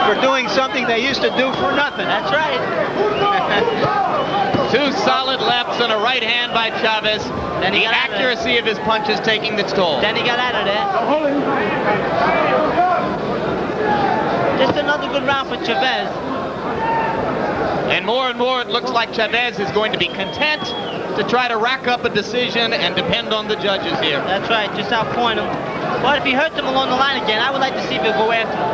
For doing something they used to do for nothing. That's right. Two solid lefts and a right hand by Chavez. Then the accuracy of his punches taking its toll. Then he got out of there. Just another good round for Chavez. And more, it looks like Chavez is going to be content to try to rack up a decision and depend on the judges here. That's right, just outpoint him. But if he hurts him along the line again, I would like to see if he'll go after him.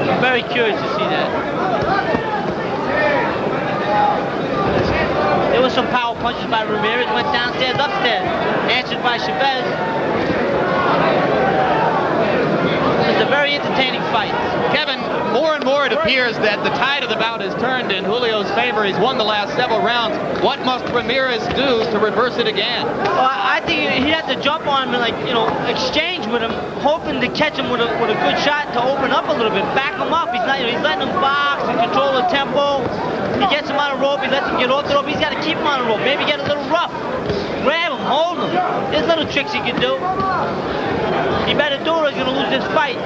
I'm very curious to see that. There was some power punches by Ramirez, went downstairs, upstairs, answered by Chavez. It's a very entertaining fight. Kevin, more and more it appears that the tide of the bout has turned in Julio's favor. He's won the last several rounds. What must Ramirez do to reverse it again? Well, I think he'd have to jump on him and, like, you know, exchange with him, hoping to catch him with a good shot to open up a little bit, back him up. He's not, he's letting him box and control the tempo. He gets him on a rope, he lets him get off the rope. He's got to keep him on a rope, maybe get a little rough. Grab him, hold him. There's little tricks he can do. He better do it or he's going to lose this fight.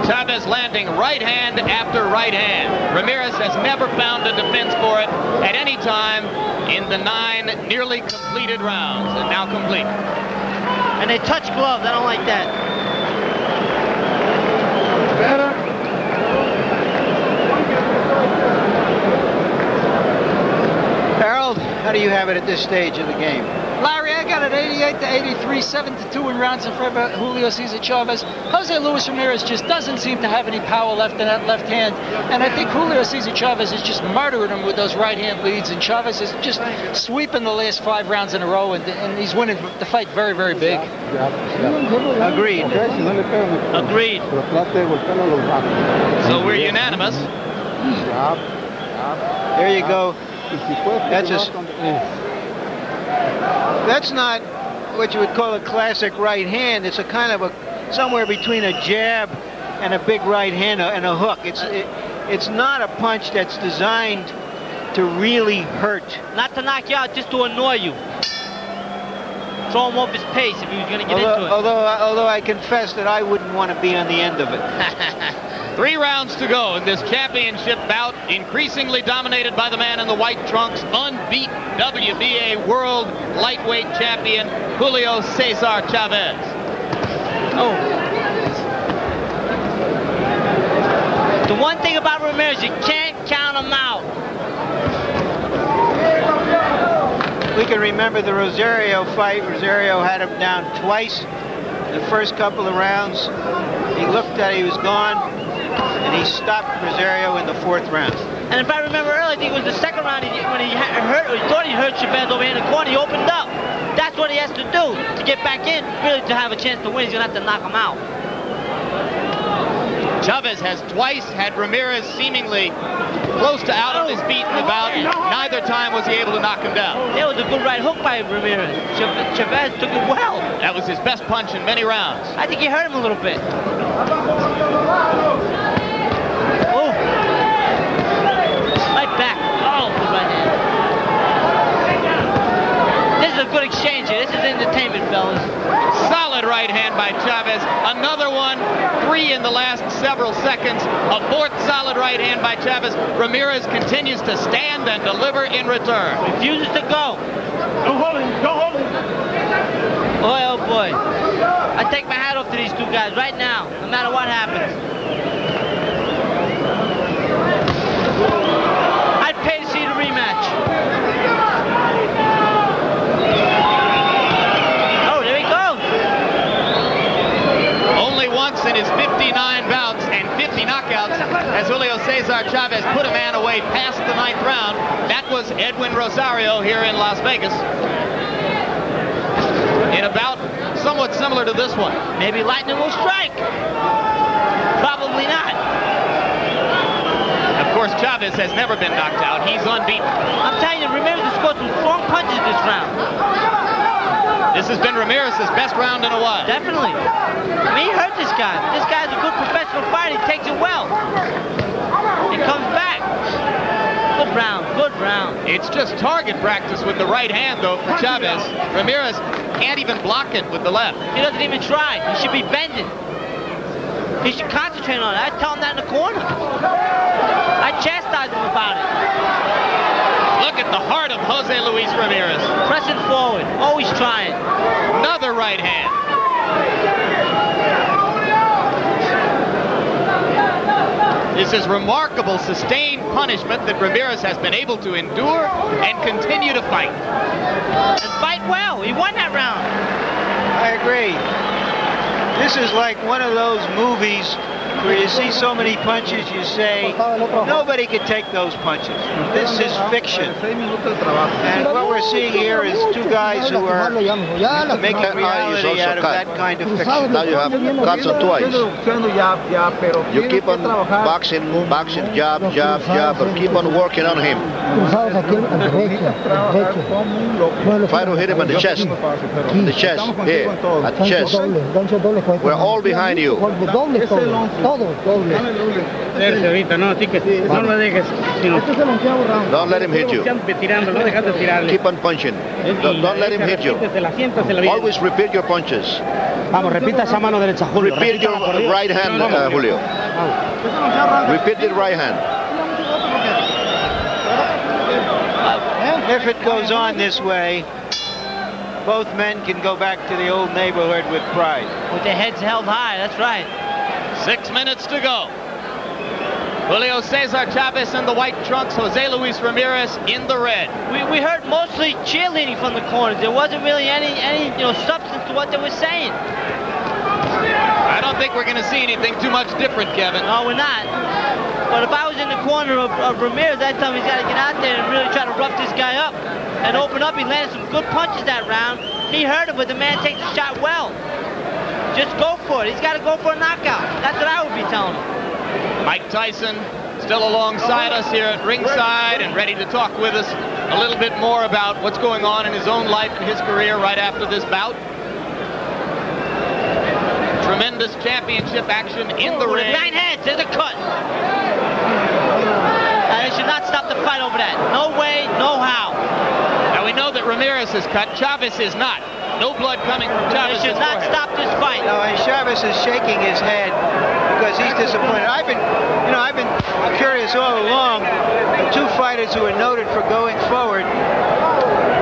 Chavez landing right hand after right hand. Ramirez has never found a defense for it at any time in the 9 nearly completed rounds, and now complete. And they touch gloves. I don't like that. Harold, how do you have it at this stage of the game? Larry, I got it 88-83, 7-2 in rounds in favor of Julio Cesar Chavez. Jose Luis Ramirez just doesn't seem to have any power left in that left hand. And I think Julio Cesar Chavez is just murdering him with those right hand leads. And Chavez is just sweeping the last 5 rounds in a row. And he's winning the fight very, very big. Agreed. Agreed. So we're unanimous. There you go. That's not what you would call a classic right hand. It's a kind of a somewhere between a jab and a big right hand and a hook. It's not a punch that's designed to really hurt. Not to knock you out, just to annoy you. Throw him off his pace if he was going to get into it. Although I confess that I wouldn't want to be on the end of it. 3 rounds to go in this championship bout, increasingly dominated by the man in the white trunks, unbeaten WBA World Lightweight Champion Julio Cesar Chavez. Oh. The one thing about Ramirez, you can't count him out. We can remember the Rosario fight. Rosario had him down twice in the first couple of rounds. He looked at it, he was gone. And he stopped Rosario in the 4th round. And if I remember earlier, I think it was the 2nd round when he hurt, or he thought he hurt Chavez over here in the corner. He opened up. That's what he has to do to get back in. Really, to have a chance to win, he's going to have to knock him out. Chavez has twice had Ramirez seemingly close to out of his feet in the bout. Neither time was he able to knock him down. There was a good right hook by Ramirez. Chavez took it well. That was his best punch in many rounds. I think he hurt him a little bit. Oh. Right back. Oh, good right hand. This is a good exchange here. This is entertainment, fellas. Solid right hand by Chavez. Another one, 3 in the last several seconds. A 4th solid right hand by Chavez. Ramirez continues to stand and deliver in return. Refuses to go. Don't hold him. Don't hold him. Boy, oh boy. I take my hat off to these 2 guys right now, no matter what happens. I'd pay to see the rematch. Oh, there he goes. Only once in his 59 bouts and 50 knockouts has Julio Cesar Chavez put a man away past the 9th round. That was Edwin Rosario here in Las Vegas. In a bout somewhat similar to this one. Maybe lightning will strike. Probably not. Of course, Chavez has never been knocked out. He's unbeaten. I'm telling you, Ramirez has scored some strong punches this round. This has been Ramirez's best round in a while. Definitely. I mean, he hurt this guy. This guy's a good professional fighter. He takes it well. He comes back. Good round. Good round. It's just target practice with the right hand, though, for Chavez. Ramirez can't even block it with the left. He doesn't even try. He should be bending. He should concentrate on it. I tell him that in the corner. I chastise him about it. Look at the heart of Jose Luis Ramirez. Pressing forward. Always trying. Another right hand. This This is remarkable sustained punishment that Ramirez has been able to endure and continue to fight. And fight well. He won that round. I agree. This is like one of those movies where you see so many punches, you say, nobody could take those punches. This is fiction. And what we're seeing here is two guys who are making reality out of that kind of fiction. Now you have cuts on twice. You keep on boxing, jab, but keep on working on him. Try to hit him in the chest. Here, at the chest. We're all behind you. Don't let him hit you. Keep on punching. Don't let him hit you. Always repeat your punches. Repeat your right hand, Julio. Repeat your right hand. If it goes on this way, both men can go back to the old neighborhood with pride. With their heads held high, that's right. 6 minutes to go. Julio Cesar Chavez in the white trunks, Jose Luis Ramirez in the red. We heard mostly cheerleading from the corners. There wasn't really any substance to what they were saying. I don't think we're going to see anything too much different, Kevin. No, we're not. But if I was in the corner of Ramirez, I'd tell him he's got to get out there and really try to rough this guy up and open up. He landed some good punches that round. He heard it, but the man takes the shot well. Just go for it. He's got to go for a knockout. That's what I would be telling him. Mike Tyson still alongside us here at ringside and ready to talk with us a little bit more about what's going on in his own life and his career right after this bout. Tremendous championship action in the ring. Behind heads, there's a cut. And they should not stop the fight over that. No way, no how. Now we know that Ramirez is cut, Chavez is not. No blood coming from Chavez. They should not stop this fight. No, and Chavez is shaking his head because he's disappointed. I've been curious all along. The two fighters who are noted for going forward,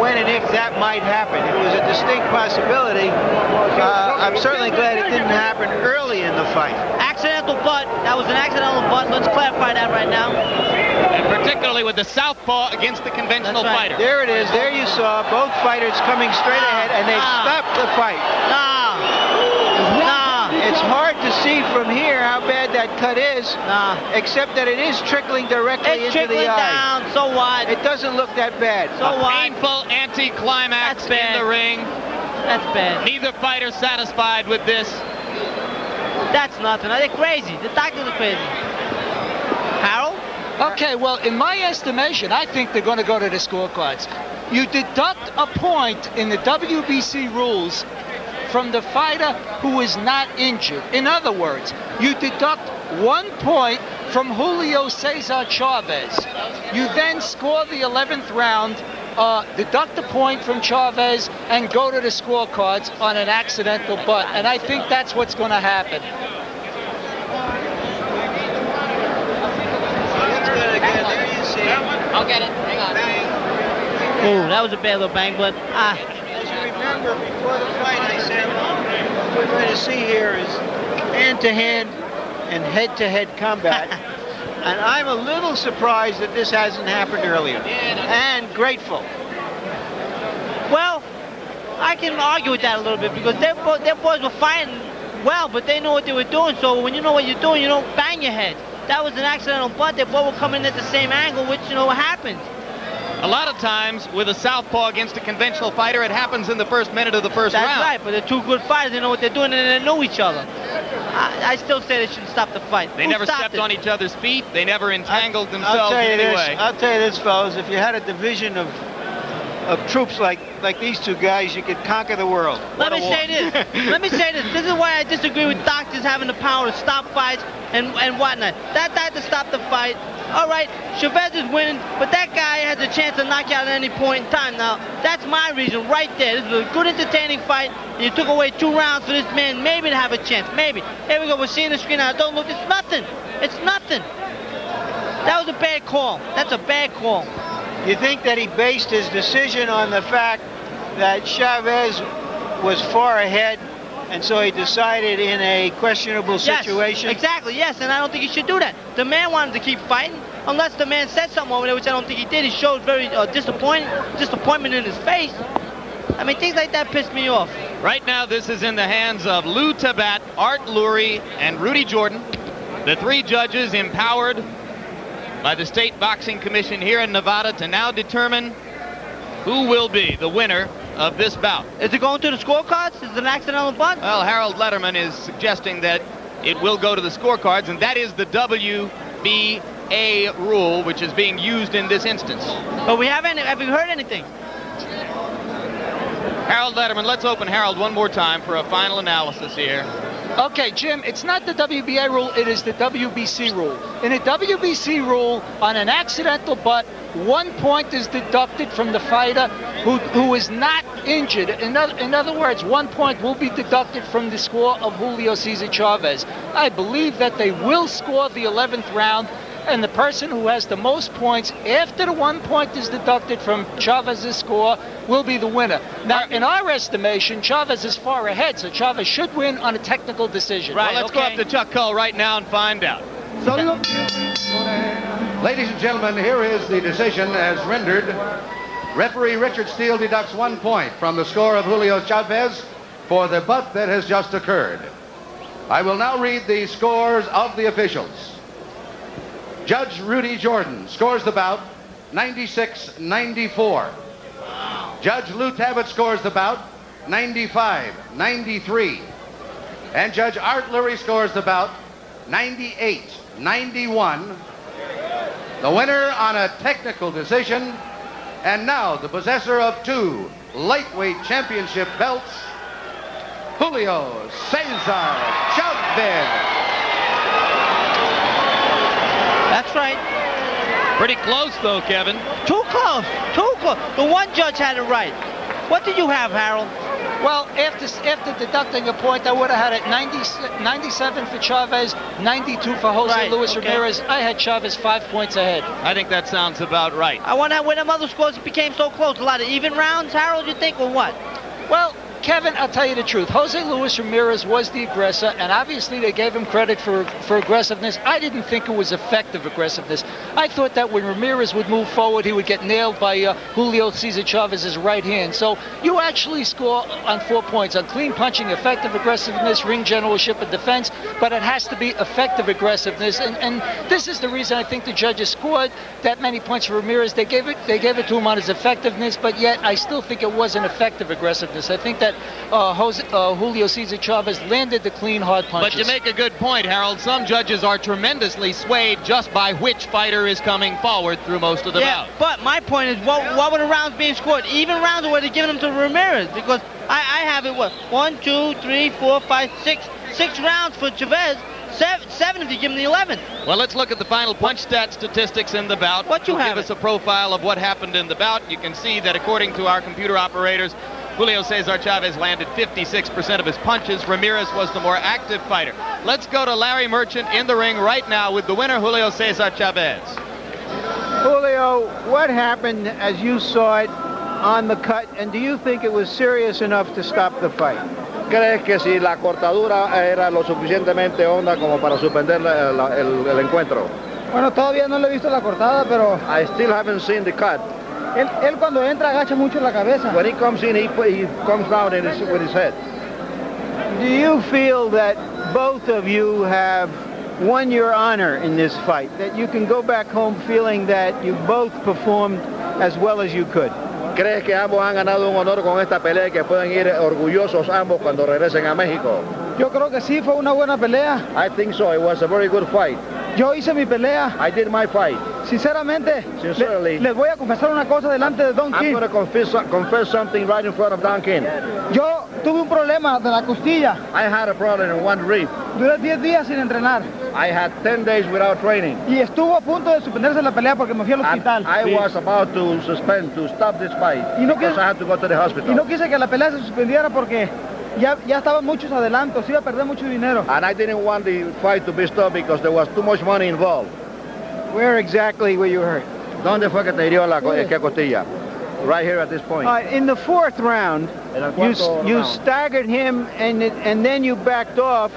when and if that might happen. It was a distinct possibility. I'm certainly glad it didn't happen early in the fight. Accidental butt. That was an accidental butt. Let's clarify that right now. And particularly with the southpaw against the conventional fighter. There it is. There you saw both fighters coming straight ahead, and they stopped the fight. It's hard to see from here how bad that cut is, except that it is trickling directly into the eye. Down, so what? It doesn't look that bad. So what? Painful anti-climax in the ring. That's bad. Neither fighter satisfied with this. That's nothing. They're crazy. The doctors are crazy. Harold? Okay, well, in my estimation, I think they're going to go to the scorecards. You deduct a point in the WBC rules from the fighter who is not injured. In other words, you deduct 1 point from Julio Cesar Chavez. You then score the 11th round, deduct a point from Chavez, and go to the scorecards on an accidental butt. And I think that's what's going to happen. I'll get it. Hang on. Oh, that was a bad little bang, but as you remember, before the fight, I said what we're going to see here is hand-to-hand and head-to-head combat. And I'm a little surprised that this hasn't happened earlier. And grateful. Well, I can argue with that a little bit because their boys were fighting well, but they knew what they were doing. So when you know what you're doing, you don't bang your head. That was an accidental butt. They both were coming at the same angle, which, what happened. A lot of times with a southpaw against a conventional fighter, it happens in the first minute of the first round. That's right, but they're two good fighters. They know what they're doing, and they know each other. I still say they shouldn't stop the fight. They never stepped on each other's feet. They never entangled themselves in any way. I'll tell you this, fellas. If you had a division of troops like these two guys, you could conquer the world. Let me say this. This is why I disagree with doctors having the power to stop fights and whatnot. That had to stop the fight. All right, Chavez is winning, but that guy has a chance to knock you out at any point in time. Now, that's my reason right there. This was a good, entertaining fight. You took away 2 rounds for this man maybe to have a chance. Maybe. Here we go. We're seeing the screen now. Don't look. It's nothing. It's nothing. That was a bad call. That's a bad call. You think that he based his decision on the fact that Chavez was far ahead And so he decided in a questionable situation. Yes, exactly, yes, and I don't think he should do that. The man wanted to keep fighting, unless the man said something over there, which I don't think he did. He showed very disappointment in his face. I mean, things like that pissed me off. Right now, this is in the hands of Lou Tabat, Art Lurie, and Rudy Jordan, the three judges empowered by the State Boxing Commission here in Nevada to now determine who will be the winner of this bout. Is it going to the scorecards? Is it an accidental bunt? Well, Harold Letterman is suggesting that it will go to the scorecards, and that is the WBA rule, which is being used in this instance. But we haven't. Have you heard anything? Harold Letterman, let's open Harold one more time for a final analysis here. Okay, Jim, it's not the WBA rule, it is the WBC rule. In a WBC rule, on an accidental butt, 1 point is deducted from the fighter who is not injured. In other words, 1 point will be deducted from the score of Julio Cesar Chavez. I believe that they will score the 11th round, and the person who has the most points after the 1 point is deducted from Chavez's score will be the winner. Now, in our estimation, Chavez is far ahead, so Chavez should win on a technical decision. Right, well, let's go up to Chuck Cull right now and find out. Ladies and gentlemen, here is the decision as rendered. Referee Richard Steele deducts 1 point from the score of Julio Chavez for the butt that has just occurred. I will now read the scores of the officials. Judge Rudy Jordan scores the bout 96-94. Judge Lou Tabat scores the bout 95-93. And Judge Art Lurie scores the bout 98-91. The winner on a technical decision, and now the possessor of 2 lightweight championship belts, Julio Cesar Chavez. That's right. Pretty close, though, Kevin. Too close. Too close. The one judge had it right. What did you have, Harold? Well, after deducting a point, I would have had it 97 for Chavez, 92 for Jose Luis Ramirez. I had Chavez 5 points ahead. I think that sounds about right. I wonder when them other scores became so close. A lot of even rounds, Harold, you think, or what? Well, Kevin, I'll tell you the truth. Jose Luis Ramirez was the aggressor, and obviously they gave him credit for aggressiveness. I didn't think it was effective aggressiveness. I thought that when Ramirez would move forward, he would get nailed by Julio Cesar Chavez's right hand. So you actually score on 4 points, on clean punching, effective aggressiveness, ring generalship, and defense, but it has to be effective aggressiveness. And this is the reason I think the judges scored that many points for Ramirez. They gave it to him on his effectiveness, but yet I still think it wasn't effective aggressiveness. I think that Julio Cesar Chavez landed the clean, hard punches. But you make a good point, Harold. Some judges are tremendously swayed just by which fighter is coming forward through most of the bout. But my point is, what were the rounds being scored? Even rounds, or were they giving them to Ramirez? Because I have it, 1, 2, 3, 4, 5, 6. 6 rounds for Chavez. 7 if you give him the 11th. Well, let's look at the final punch stat statistics in the bout. What you have? Give us a profile of what happened in the bout. You can see that according to our computer operators, Julio Cesar Chavez landed 56% of his punches. Ramirez was the more active fighter. Let's go to Larry Merchant in the ring right now with the winner, Julio Cesar Chavez. Julio, what happened as you saw it on the cut, and do you think it was serious enough to stop the fight? ¿Crees que si la cortadura era lo suficientemente honda como para suspender el encuentro? Bueno, todavía no le he visto la cortada, pero... I still haven't seen the cut. Él cuando entra agacha mucho la cabeza. When he comes in, he comes down with his head. Do you feel that both of you have won your honor in this fight? That you can go back home feeling that you both performed as well as you could? ¿Crees que ambos han ganado un honor con esta pelea y que pueden ir orgullosos ambos cuando regresen a México? Yo creo que sí, fue una buena pelea. I think so. It was a very good fight. Yo hice mi pelea. I did my fight. Sinceramente, Sincerely, les voy a confesar una cosa delante de Don King. I'm going to confess something right in front of Don King. Yo tuve un problema de la costilla. I had a problem in one rib. Duré 10 días sin entrenar. I had 10 days without training. Y estuvo a punto de suspenderse la pelea porque me fui al hospital. I was about to stop this fight because I had to go to the hospital. Y no quise que la pelea se suspendiera porque ya estaban muchos adelantos, iba a perder mucho dinero. And I didn't want the fight to be stopped because there was too much money involved. Where exactly were you hurt? ¿Dónde fue que te hirió la costilla? Right here at this point. In the fourth round, you staggered him and then you backed off.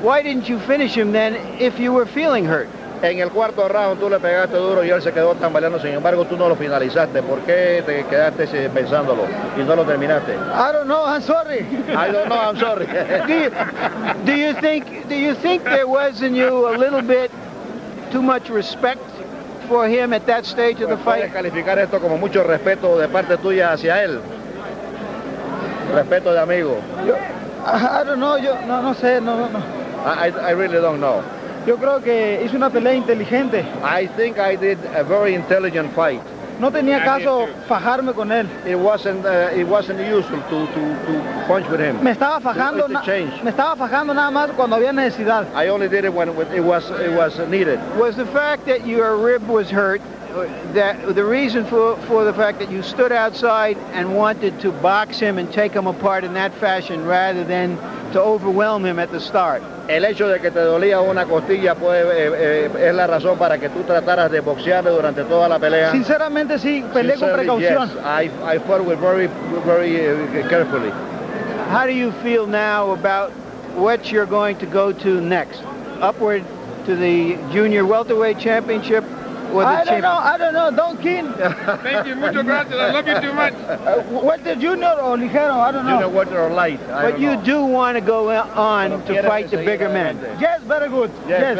Why didn't you finish him then if you were feeling hurt? En el cuarto round tú le pegaste duro y él se quedó tambaleando, sin embargo tú no lo finalizaste. ¿Por qué te quedaste pensándolo y no lo terminaste? I don't know, I'm sorry. I don't know, I'm sorry. do you think there was in you a little bit too much respect for him at that stage of the fight? Puedes calificar esto como mucho respeto de parte tuya hacia él. Respeto de amigo. I don't know, no sé, no. I really don't know. Yo creo que hizo una pelea inteligente. I think I did a very intelligent fight. No tenía caso fajarme con él. It wasn't useful to punch with him. Me estaba fajando nada más cuando había necesidad. I only did it when it was needed. Was the fact that your rib was hurt that the reason for the fact that you stood outside and wanted to box him and take him apart in that fashion rather than to overwhelm him at the start? El hecho de que te dolía una costilla es la razón para que tú trataras de boxearle durante toda la pelea. Sinceramente sí, peleé con precaución. Yes, I fought with very carefully. How do you feel now about what you're going to go to next? Upward to the junior welterweight championship? I don't know, Don King. Thank you, muchas gracias. I love you too much. Welter junior or ligero, I don't know. Junior welter or light. But you do want to go on to fight the bigger men. Yes, very good. Yes.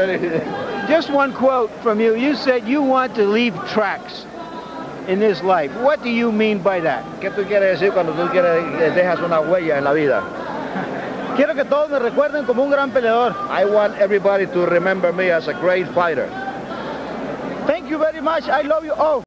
Just one quote from you. You said you want to leave tracks in this life. What do you mean by that? ¿Qué tú quieres decir cuando tú dejas una huella en la vida? Quiero que todos me recuerden como un gran peleador. I want everybody to remember me as a great fighter. Thank you very much. I love you all.